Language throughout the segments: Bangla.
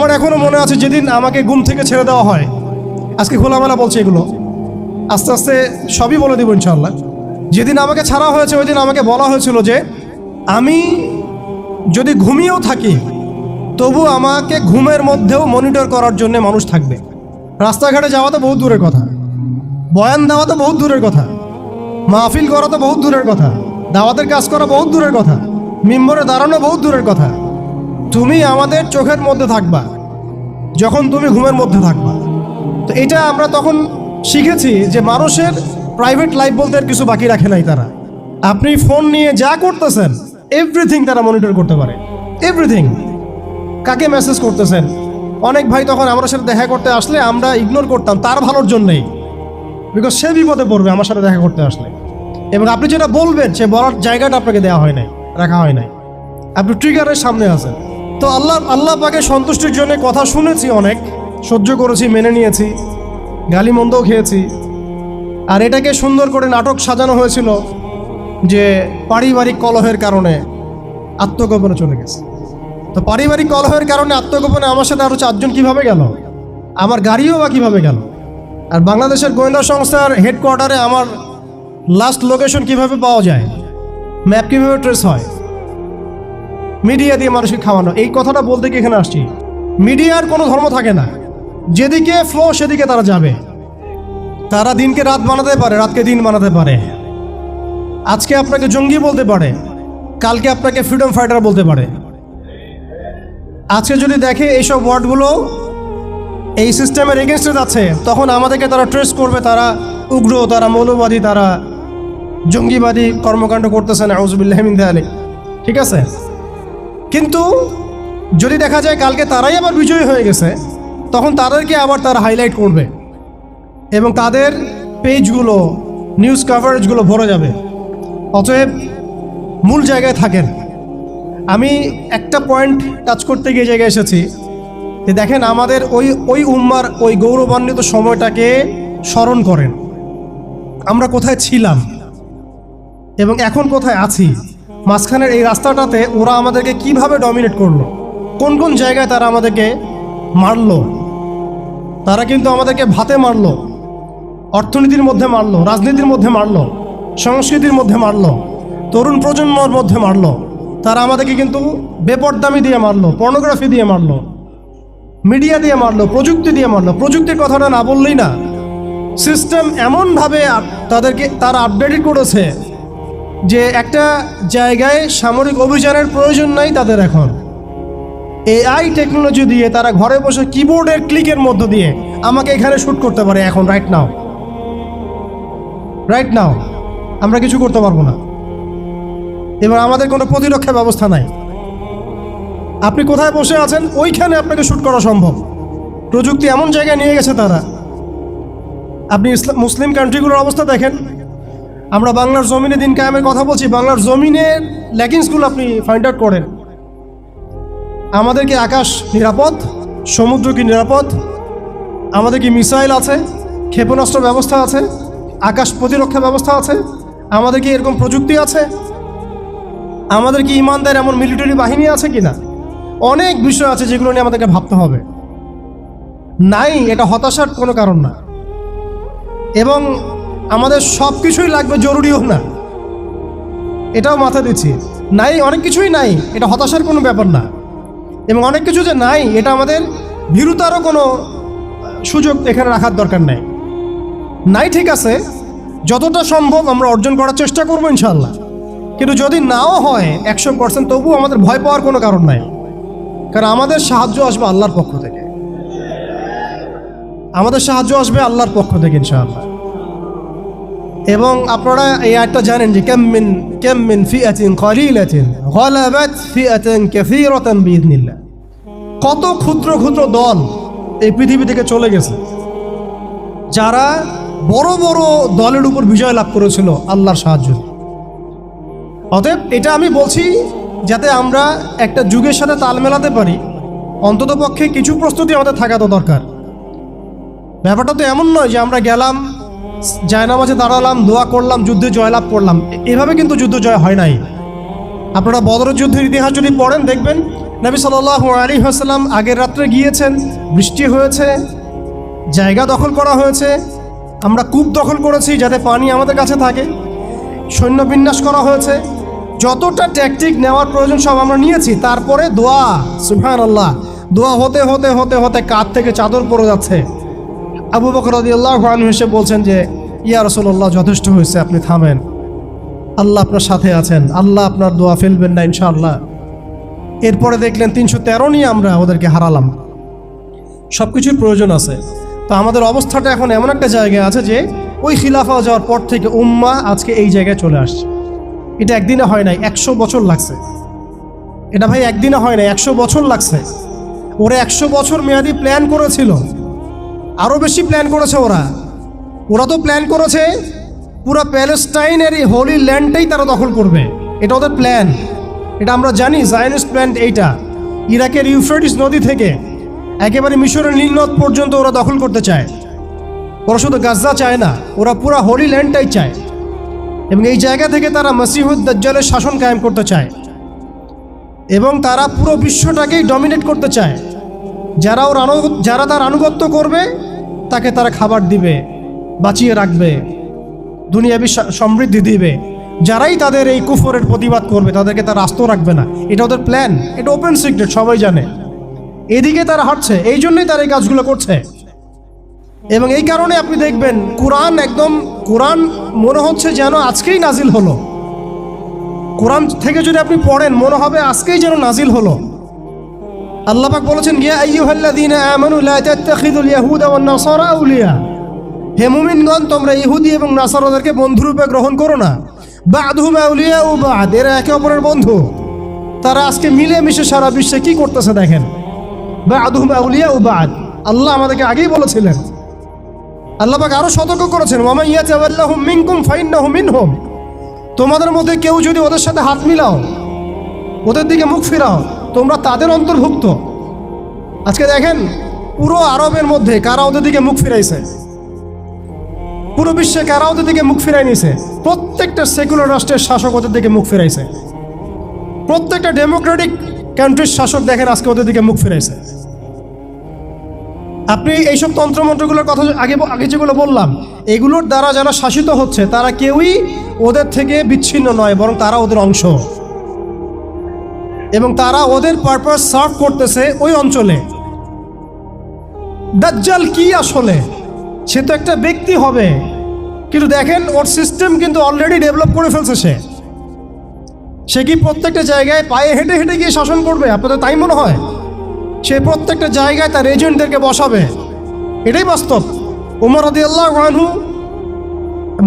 আমার এখনো মনে আছে যেদিন আমাকে ঘুম থেকে ছেড়ে দেওয়া হয়, আজকে খোলামেলা বলছে এগুলো, আস্তে আস্তে সবই বলে দেবো ইনশাআল্লাহ। যেদিন আমাকে ছাড়া হয়েছে ওই দিন আমাকে বলা হয়েছিল যে আমি যদি ঘুমিয়েও থাকি তবু আমাকে ঘুমের মধ্যেও মনিটর করার জন্য মানুষ থাকবে। রাস্তাঘাটে যাওয়া তো বহুত দূরের কথা, বয়ান দেওয়া তো বহুত দূরের কথা, মাহফিল করা তো বহুত দূরের কথা, দাওয়াতের কাজ করা বহুত দূরের কথা, মিম্বরে দাঁড়ানো বহুত দূরের কথা। তুমি আমাদের চোখের মধ্যে থাকবা যখন তুমি ঘুমের মধ্যে থাকবা। তো এটা আমরা তখন শিখেছি যে মানুষের প্রাইভেট লাইফ বলতে আর কিছু বাকি রাখে নাই তারা। আপনি ফোন নিয়ে যা করতেছেন এভরিথিং তারা মনিটর করতে পারে, এভরিথিং। কাকে মেসেজ করতেছেন, অনেক ভাই তখন আমার সাথে দেখা করতে আসলে আমরা ইগনোর করতাম তার ভালোর জন্যই, বিকজ সে বিপদে পড়বে আমার সাথে দেখা করতে আসলে। এবং আপনি যেটা বলবেন সে বলার জায়গাটা আপনাকে দেওয়া হয় নাই, রাখা হয় নাই, আপনি ট্রিগারের সামনে আছেন। তো আল্লাহ পাকে সন্তুষ্টির জন্য কথা শুনেছি, অনেক সহ্য করেছি, মেনে নিয়েছি, গালি মন্দও খেয়েছি। আর এটাকে সুন্দর করে নাটক সাজানো হয়েছিল যে পারিবারিক কলহের কারণে আত্মগোপনে চলে গেছে। তো পারিবারিক কলহের কারণে আত্মগোপনে আমার সাথে আরও 4 জন কীভাবে গেল, আমার গাড়িও বা কীভাবে গেল, আর বাংলাদেশের গোয়েন্দা সংস্থার হেডকোয়ার্টারে আমার লাস্ট লোকেশন কিভাবে পাওয়া যায়, ম্যাপ কীভাবে ট্রেস হয়, মিডিয়া দিয়ে মানুষকে খাওয়ানো। এই কথাটা বলতে কি এখানে আসছি, মিডিয়ার কোনো ধর্ম থাকে না, যেদিকে ফ্লো সেদিকে তারা যাবে। তারা দিনকে রাত বানাতে পারে, রাতকে দিন বানাতে পারে। আজকে আপনাকে জঙ্গি বলতে পারে, কালকে আপনাকে ফ্রিডম ফাইটার বলতে পারে। আজকে যদি দেখে এইসব ওয়ার্ডগুলো এই সিস্টেমের এগেনস্টে যাচ্ছে, তখন আমাদেরকে তারা ট্রেস করবে, তারা উগ্র, তারা মৌলবাদী, তারা জঙ্গিবাদী কর্মকাণ্ড করতেছে না, আউযুবিল্লাহি মিন যালিক। ঠিক আছে, কিন্তু যদি দেখা যায় কালকে তারাই আবার বিজয়ী হয়ে গেছে, তখন তাদেরকে আবার তারা হাইলাইট করবে এবং তাদের পেজগুলো, নিউজ কভারেজগুলো ভরে যাবে। অতএব মূল জায়গায় থাকেন। আমি একটা পয়েন্ট টাচ করতে গিয়ে জায়গায় এসেছি যে দেখেন আমাদের ওই উম্মার ওই গৌরবান্বিত সময়টাকে স্মরণ করেন, আমরা কোথায় ছিলাম এবং এখন কোথায় আছি। মাঝখানের এই রাস্তাটাতে ওরা আমাদেরকে কিভাবে ডমিনেট করলো, কোন কোন জায়গায় তারা আমাদেরকে মারলো। তারা কিন্তু আমাদেরকে ভাতে মারলো, অর্থনীতির মধ্যে মারলো, রাজনীতির মধ্যে মারলো, সংস্কৃতির মধ্যে মারলো, তরুণ প্রজন্মর মধ্যে মারলো। তারা আমাদেরকে কিন্তু বেপরদামি দিয়ে মারলো, পর্নোগ্রাফি দিয়ে মারলো, মিডিয়া দিয়ে মারলো, প্রযুক্তি দিয়ে মারলো। প্রযুক্তির কথাটা না বললেই না, সিস্টেম এমনভাবে তারা আপডেট করেছে যে একটা জায়গায় সামরিক অভিযানের প্রয়োজন নাই তাদের। এখন এআই টেকনোলজি দিয়ে তারা ঘরে বসে কিবোর্ডের ক্লিকের মধ্য দিয়ে আমাকে এখানে শ্যুট করতে পারে এখন, রাইট নাও। আমরা কিছু করতে পারবো না। এবার আমাদের কোনো প্রতিরক্ষা ব্যবস্থা নাই। আপনি কোথায় বসে আছেন ওইখানে আপনাকে শ্যুট করা সম্ভব। প্রযুক্তি এমন জায়গায় নিয়ে গেছে তারা। আপনি মুসলিম কান্ট্রিগুলোর অবস্থা দেখেন। আমরা বাংলার জমিনে দিন কায়েমের কথা বলছি, বাংলার জমিনের ল্যাকিংসগুলো আপনি ফাইন্ড আউট করেন। আমাদের কি আকাশ নিরাপদ, সমুদ্র কি নিরাপদ, আমাদের কি মিসাইল আছে, ক্ষেপণাস্ত্র ব্যবস্থা আছে, আকাশ প্রতিরক্ষা ব্যবস্থা আছে, আমাদের কি এরকম প্রযুক্তি আছে, আমাদের কি ইমানদার এমন মিলিটারি বাহিনী আছে কিনা। অনেক বিষয় আছে যেগুলো নিয়ে আমাদেরকে ভাবতে হবে। নাই, এটা হতাশার কোনো কারণ না। এবং আমাদের সব কিছুই লাগবে, জরুরিও না, এটাও মাথা দিচ্ছি। নাই, অনেক কিছুই নাই, এটা হতাশার কোনো ব্যাপার না। এবং অনেক কিছু যে নাই, এটা আমাদের ভীরুতারও কোনো সুযোগ এখানে রাখার দরকার নেই। নাই, ঠিক আছে, যতটা সম্ভব আমরা অর্জন করার চেষ্টা করবো ইনশাআল্লাহ। কিন্তু যদি নাও হয় 100%, তবু আমাদের ভয় পাওয়ার কোনো কারণ নাই, কারণ আমাদের সাহায্য আসবে আল্লাহর পক্ষ থেকে। আমাদের সাহায্য আসবে আল্লাহর পক্ষ থেকে ইনশাআল্লাহ। এবং আপনারা এই আয়াতটা জানেন যে কাম মিন ফিআতিন কালিলাতিন গালাবাত ফিআতান কাসীরাতান বিইذنিল্লাহ। কত ক্ষুদ্র ক্ষুদ্র দল এই পৃথিবী থেকে চলে গেছে যারা বড় বড় দলের উপর বিজয় লাভ করেছিল আল্লাহর সাহায্য। অতএব এটা আমি বলছি যাতে আমরা একটা যুগের সাথে তাল মেলাতে পারি, অন্ততপক্ষে কিছু প্রস্তুতি আমাদের থাকা তো দরকার। ব্যাপারটা তো এমন নয় যে আমরা গেলাম, জায়নামাজে দাঁড়ালাম, দোয়া করলাম, যুদ্ধে জয়লাভ করলাম। এভাবে কিন্তু যুদ্ধ জয় হয় নাই। আপনারা বদরের যুদ্ধের ইতিহাস যদি পড়েন দেখবেন নবী সাল্লাল্লাহু আলাইহি ওয়াসাল্লাম আগের রাত্রে গিয়েছেন, বৃষ্টি হয়েছে, জায়গা দখল করা হয়েছে, আমরা কূপ দখল করেছি যাতে পানি আমাদের কাছে থাকে, সৈন্য বিন্যাস করা হয়েছে, যতটা ট্যাকটিক নেওয়ার প্রয়োজন সব আমরা নিয়েছি। তারপরে দোয়া, সুবহানাল্লাহ, দোয়া হতে হতে হতে হতে কাঁধ থেকে চাদর পড়ে যাচ্ছে। আবু বকর রাদিয়াল্লাহু আনহু এসে বলছেন যে ইয়া রাসূলুল্লাহ, যথেষ্ট হয়েছে, আপনি থামেন, আল্লাহ আপনার সাথে আছেন, আল্লাহ আপনার দোয়া ফেলবেন না ইনশাআল্লাহ। এরপরে দেখলেন 313 নিয়ে আমরা ওদেরকে হারালাম। সব কিছুর প্রয়োজন আছে। তো আমাদের অবস্থাটা এখন এমন একটা জায়গায় আছে যে ওই খিলাফা যাওয়ার পর থেকে উম্মাহ আজকে এই জায়গায় চলে আসছে। এটা একদিনে হয় নাই, 100 বছর লাগছে। এটা ভাই একদিনে হয় নাই, 100 বছর লাগছে। ওরা 100 বছর মেয়াদি প্ল্যান করেছিল, আরও বেশি প্ল্যান করেছে ওরা তো প্ল্যান করেছে পুরো প্যালেস্টাইনের এই হোলি ল্যান্ডটাই তারা দখল করবে। এটা ওদের প্ল্যান, এটা আমরা জানি। জায়নিস্ট প্ল্যান এইটা, ইরাকের ইউফ্রেটিস নদী থেকে একেবারে মিশরের নীল নদ পর্যন্ত ওরা দখল করতে চায়। ওরা শুধু গাজা চায় না, ওরা পুরো হোলি ল্যান্ডটাই চায়। এবং এই জায়গা থেকে তারা মসিহুদ দাজ্জালের শাসন কায়েম করতে চায় এবং তারা পুরো বিশ্বটাকেই ডমিনেট করতে চায়। যারা তার আনুগত্য করবে তাকে তারা খাবার দিবে, বাঁচিয়ে রাখবে, দুনিয়াবী সমৃদ্ধি দিবে। যারাই তাদের এই কুফরের প্রতিবাদ করবে তাদেরকে তারা আস্ত রাখবে না। এটা ওদের প্ল্যান, এটা ওপেন সিক্রেট, সবাই জানে। এদিকে তারা হাঁটছে, এই জন্যই তারা এই কাজগুলো করছে। এবং এই কারণে আপনি দেখবেন কোরআন মনে হচ্ছে যেন আজকেই নাজিল হলো। কোরআন থেকে যদি আপনি পড়েন মনে হবে আজকেই যেন নাজিল হলো। আল্লাহ পাক বলেছেন, ইয়া আইয়ুহাল্লাযীনা আমানু লা তাত্তাখিযুল ইয়াহুদা ওয়ান নাসারা আউলিয়া, হে মুমিনগণ, তোমরা ইহুদি এবং নাসারাদেরকে বন্ধুরূপে গ্রহণ করো না। বা'দুহুম আউলিয়াউ বা'দ, এরা একে অপরের বন্ধু। তারা আজকে মিলেমিশে সারা বিশ্বে কি করতেছে দেখেন। বা'দুহুম আউলিয়াউ বা'দ, আল্লাহ আমাদেরকে আগেই বলেছিলেন। আল্লাহ পাক আরো সতর্ক করেছেন, ওয়া মান ইয়াতাওয়াল্লাহুম মিনকুম ফাইন্নাহু মিনহুম, তোমাদের মধ্যে কেউ যদি ওদের সাথে হাত মিলাও, ওদের দিকে মুখ ফিরাও, তোমরা তাদের অন্তর্ভুক্ত। আজকে দেখেন পুরো আরবের মধ্যে কারা ওদের দিকে মুখ ফিরাইছে, পুরো বিশ্বে কারা ওদের দিকে মুখ ফিরাই নিয়েছে। প্রত্যেকটা সেকুলার রাষ্ট্রের শাসক ওদের দিকে মুখ ফিরাইছে। প্রত্যেকটা ডেমোক্রেটিক কান্ট্রির শাসক দেখেন আজকে ওদের দিকে মুখ ফিরাইছে। আপনি এইসব তন্ত্রমন্ত্রগুলোর কথা আগে যেগুলো বললাম, এগুলোর দ্বারা যারা শাসিত হচ্ছে তারা কেউই ওদের থেকে বিচ্ছিন্ন নয়, বরং তারা ওদের অংশ এবং তারা ওদের পারপাস সার্ভ করতেছে ওই অঞ্চলে। দাজ্জাল কি আসলে? সে তো একটা ব্যক্তি হবে, কিন্তু দেখেন ওর সিস্টেম কিন্তু অলরেডি ডেভেলপ করে ফেলছে। সে কি প্রত্যেকটা জায়গায় পায়ে হেঁটে হেঁটে গিয়ে শাসন করবে? আপনাদের তাই মনে হয়? সে প্রত্যেকটা জায়গায় তার এজেন্টদেরকে বসাবে, এটাই বাস্তব। ওমর রাদিয়াল্লাহু আনহু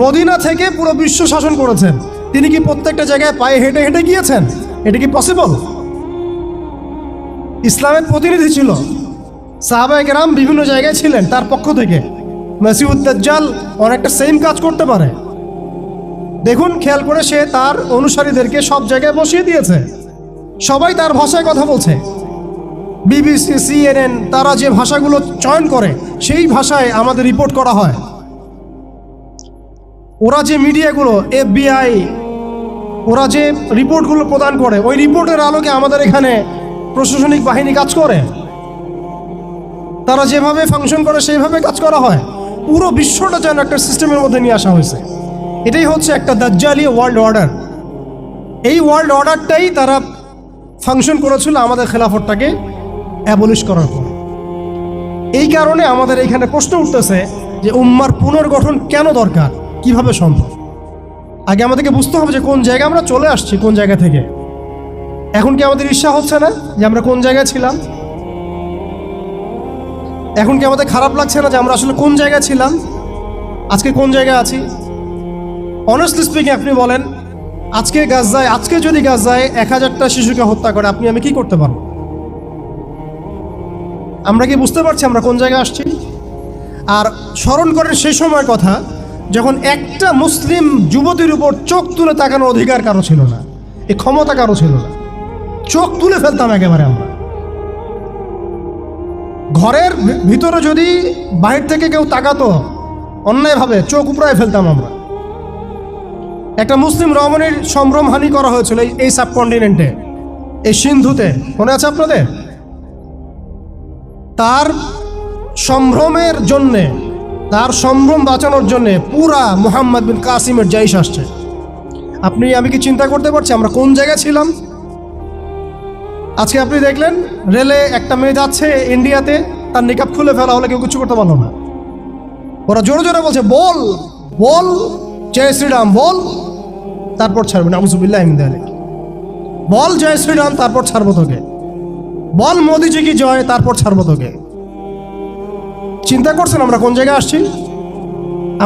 মদিনা থেকে পুরো বিশ্ব শাসন করেছেন। তিনি কি প্রত্যেকটা জায়গায় পায়ে হেঁটে হেঁটে গিয়েছেন? এটা কি পসিবল? ইসলামের প্রতিনিধি ছিল, সাহাবায়ে কেরাম বিভিন্ন জায়গায় ছিলেন তার পক্ষ থেকে। মসিহুদ দাজ্জাল অনেকটা সেম কাজ করতে পারে। দেখুন, খেয়াল করে সে তার অনুসারীদেরকে সব জায়গায় বসিয়ে দিয়েছে, সবাই তার ভাষায় কথা বলছে। বিবিসি, CNN তারা যে ভাষাগুলো চয়ন করে সেই ভাষায় আমাদের রিপোর্ট করা হয়। ওরা যে মিডিয়াগুলো, FBI, ওরা যে রিপোর্টগুলো প্রদান করে, ওই রিপোর্টের আলোকে আমাদের এখানে প্রশাসনিক বাহিনী কাজ করে। তারা যেভাবে ফাংশন করে সেইভাবে কাজ করা হয়। পুরো বিশ্বটা যেন একটা সিস্টেমের মধ্যে নিয়ে আসা হয়েছে। এটাই হচ্ছে একটা দাজ্জালি ওয়ার্ল্ড অর্ডার। এই ওয়ার্ল্ড অর্ডারটাই তারা ফাংশন করেছিল আমাদের খেলাফতটাকে অ্যাবলিশ করার পর। এই কারণে আমাদের এইখানে প্রশ্ন উঠতেছে যে উম্মার পুনর্গঠন কেন দরকার, কিভাবে সম্ভব? আগে আমাদেরকে বুঝতে হবে যে কোন জায়গায় আমরা চলে আসছি, কোন জায়গা থেকে। এখন কি আমাদের ঈর্ষা হচ্ছে না যে আমরা কোন জায়গায় ছিলাম? এখন কি আমাদের খারাপ লাগছে না যে আমরা আসলে কোন জায়গায় ছিলাম, আজকে কোন জায়গায় আছি? অনেস্টলি স্পিকিং, আপনি বলেন আজকে যদি গাজায় 1000টা শিশুকে হত্যা করে আপনি আমি কি করতে পারবো? আমরা কি বুঝতে পারছি আমরা কোন জায়গায় আসছি? আর স্মরণ করেন সেই সময়ের কথা যখন একটা মুসলিম যুবতীর উপর চোখ তুলে তাকানোর অধিকার কারো ছিল না, এই ক্ষমতা কারো ছিল না। চোখ তুলে ফেলতাম একেবারে আমরা। ঘরের ভিতরে যদি বাহির থেকে কেউ তাকাতো অন্যায়ভাবে চোখ উপড়ায় ফেলতাম আমরা। একটা মুসলিম রমণীর সম্ভ্রমহানি করা হয়েছিল এই সাবকন্টিনেন্টে। এই সিন্ধুতে, মনে আছে আপনাদের? তার সম্ভ্রমের জন্যে, তার সম্ভ্রম বাঁচানোর জন্যে পুরা মুহাম্মদ বিন কাসিমের জাইশ আসছে। আমি কি চিন্তা করতে পারছি আমরা কোন জায়গায় ছিলাম? আজকে আপনি দেখলেন রেলে একটা মেয়ে যাচ্ছে ইন্ডিয়াতে, তার নিকাব খুলে ফেলা হলে কেউ কিছু করতে পারলো না। ওরা জোরে জোরে বলছে, বল বল জয় শ্রীরাম বল, তারপর ছাড়বে না। আউযুবিল্লাহি মিন যালিক। বল জয় শ্রীরাম, তারপর ছাড়বো তোকে। বল মোদিজি কি জয়, তারপর ছাড়বো তোকে। চিন্তা করছেন আমরা কোন জায়গায় আসছি?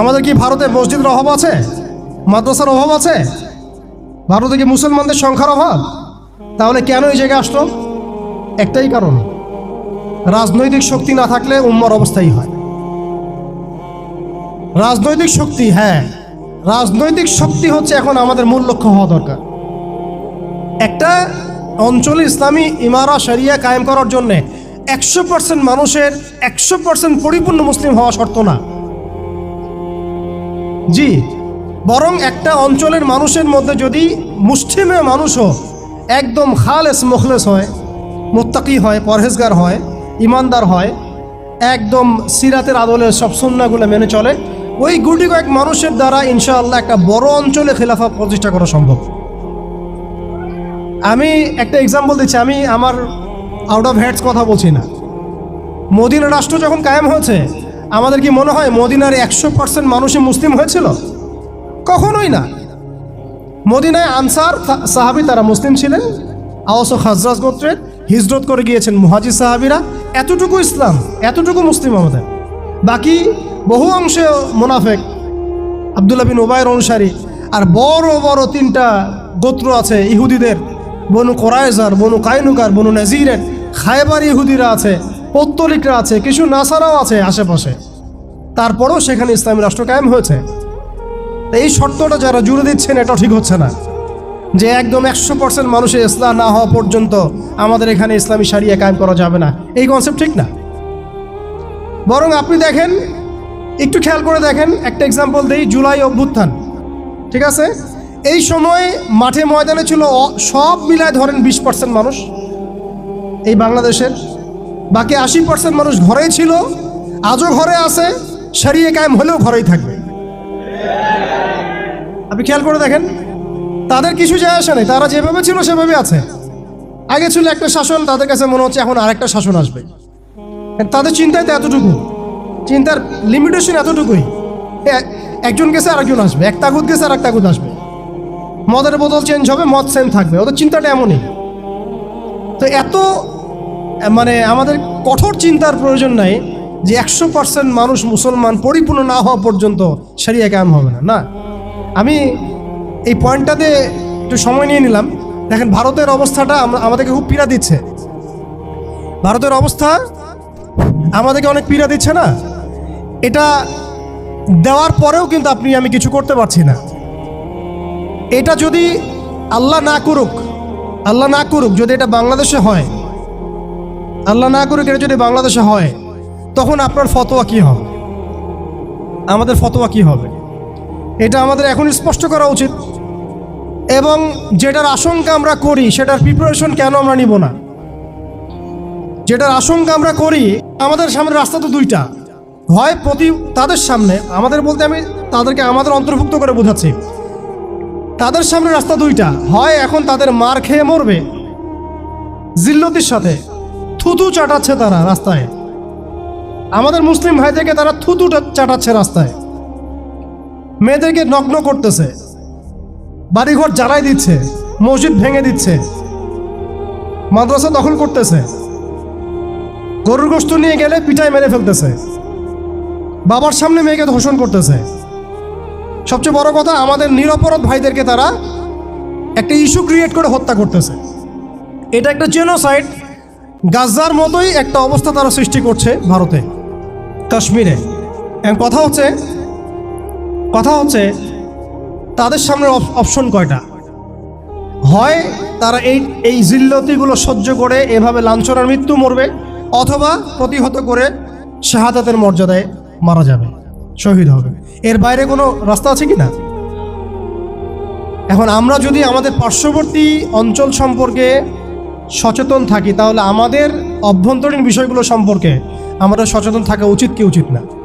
আমাদের কি ভারতে মসজিদের অভাব আছে? মাদ্রাসার অভাব আছে? ভারতে কি মুসলমানদের সংখ্যার অভাব? তাহলে কেন এই জায়গায় আসলো? একটাই কারণ, রাজনৈতিক শক্তি না থাকলে উম্মার অবস্থাই হয়। রাজনৈতিক শক্তি, হ্যাঁ, রাজনৈতিক শক্তি হচ্ছে এখন আমাদের মূল লক্ষ্য হওয়া দরকার। একটা অঞ্চলে ইসলামী ইমারা শরিয়া কায়েম করার জন্যে 100% মানুষের 100% পরিপূর্ণ মুসলিম হওয়া শর্ত না, জি, বরং একটা অঞ্চলের মানুষের মধ্যে যদি মুসলিমে মানুষও একদম খালেস মুখলেস হয়, মুত্তাকি হয়, পরহেজগার হয়, ইমানদার হয়, একদম সিরাতের আদলে সব সুন্নাহগুলো মেনে চলে, ওই গুটি কয়েক মানুষের দ্বারা ইনশাআল্লাহ একটা বড় অঞ্চলে খেলাফা প্রতিষ্ঠা করা সম্ভব। আমি একটা এক্সাম্পল দিচ্ছি, আমি আমার আউট অফ হেডস কথা বলছি না। মদিনা রাষ্ট্র যখন কায়েম হয়েছে, আমাদের কি মনে হয় মদিনার 100% মানুষই মুসলিম হয়েছিল? কখনোই না। মদিনায় আনসার সাহাবী তারা মুসলিম ছিলেন, আওস ও খাজরাজ গোত্রের, হিজরত করে গিয়েছেন মুহাজির সাহাবীরা, এতটুকু ইসলাম, এতটুকু মুসলিম আমাদের। বাকি বহু অংশে মুনাফেক, আব্দুল্লাহ বিন উবাইর অনুসারী, আর বড় বড় 3টা গোত্র আছে ইহুদিদের, বনু কোরাইজার, বনু কাইনুকার, বনু নাজিরের, খায়বার ইহুদিরা আছে, পত্তলিকরা আছে, কিছু নাসারাও আছে আশেপাশে। তারপরেও সেখানে ইসলামী রাষ্ট্র কায়েম হয়েছে। এই শর্তটা যারা জুড়ে দিচ্ছেন এটাও ঠিক হচ্ছে না, যে একদম 100% মানুষের ইসলাম না হওয়া পর্যন্ত আমাদের এখানে ইসলামী শরিয়া কায়েম করা যাবে না, এই কনসেপ্ট ঠিক না। বরং আপনি দেখেন, একটু খেয়াল করে দেখেন, একটা এক্সাম্পল দেই, জুলাই অভ্যুত্থান, ঠিক আছে? এই সময় মাঠে ময়দানে ছিল সব মিলায় ধরেন 20% মানুষ এই বাংলাদেশের, বাকি 80% মানুষ ঘরেই ছিল, আজও ঘরে আছে, শরিয়া কায়েম হলেও ঘরেই থাকবে। আপনি খেয়াল করে দেখেন, তাদের কিছু যায় আসে নাই, তারা যেভাবে ছিল সেভাবে আছে। আগে ছিল একটা শাসন, তাদের কাছে মনে হচ্ছে এখন আরেকটা শাসন আসবে। তাদের চিন্তায় তো এতটুকু, চিন্তার লিমিটেশন এতটুকুই, একজন গেছে আরেকজন আসবে, এক তাগুত গেছে আর এক তাগুত আসবে, মদের বোতল চেঞ্জ হবে, মদ সেম থাকবে, ওদের চিন্তাটা এমনই। তো এত আমাদের কঠোর চিন্তার প্রয়োজন নাই যে 100% মানুষ মুসলমান পরিপূর্ণ না হওয়া পর্যন্ত শরিয়া কায়েম হবে না। না, আমি এই পয়েন্টটাতে একটু সময় নিয়ে নিলাম। দেখেন ভারতের অবস্থাটা আমাদেরকে খুব পীড়া দিচ্ছে। ভারতের অবস্থা আমাদেরকে অনেক পীড়া দিচ্ছে না? এটা দেওয়ার পরেও কিন্তু আমি কিছু করতে পারছি না। এটা যদি আল্লাহ না করুক, যদি এটা বাংলাদেশে হয়, আল্লাহ না করুক, এটা যদি বাংলাদেশে হয়, তখন আপনার ফতোয়া কি হবে, আমাদের ফতোয়া কি হবে, এটা আমাদের এখন স্পষ্ট করা উচিত। এবং যেটার আশঙ্কা আমরা করি সেটার প্রিপারেশন কেন আমরা নিব না? যেটার আশঙ্কা আমরা করি, আমাদের সামনে রাস্তা তো 2টা, হয় তাদের সামনে, আমাদের বলতে আমি তাদেরকে আমাদের অন্তর্ভুক্ত করে বোঝাচ্ছি, তাদের সামনে রাস্তা 2টা, হয় এখন তাদের মার খেয়ে মরবে, জিল্লতির সাথে থুতু চাটাচ্ছে তারা রাস্তায়, আমাদের মুসলিম ভাইদেরকে তারা থুতু চাটাচ্ছে রাস্তায়, মেয়েদেরকে নগ্ন করতেছে, বাড়িঘর জ্বালাই দিচ্ছে, মসজিদ ভেঙে দিচ্ছে, মাদ্রাসা দখল করতেছে, গরুর গোশত নিয়ে গেলে পিটায় মেরে ফেলতেছে, বাবার সামনে মেয়েকে ধর্ষণ করতেছে। সবচেয়ে বড় কথা, আমাদের নিরপরাধ ভাইদেরকে তারা একটা ইস্যু ক্রিয়েট করে হত্যা করতেছে। এটা একটা জেনোসাইড, গাজার মতোই একটা অবস্থা তারা সৃষ্টি করছে ভারতে, কাশ্মীরে। কথা হচ্ছে তাদের সামনে অপশন কয়টা? হয় তারা এই জিল্লতিগুলো সহ্য করে এভাবে লাঞ্ছনার মৃত্যু মরবে, অথবা প্রতিহত করে শাহাদাতের মর্যাদায় মারা যাবে, শহীদ হবে। এর বাইরে কোনো রাস্তা আছে কি না? এখন আমরা যদি আমাদের পার্শ্ববর্তী অঞ্চল সম্পর্কে সচেতন থাকি, তাহলে আমাদের অভ্যন্তরীণ বিষয়গুলো সম্পর্কে আমাদের সচেতন থাকা উচিত কি উচিত না?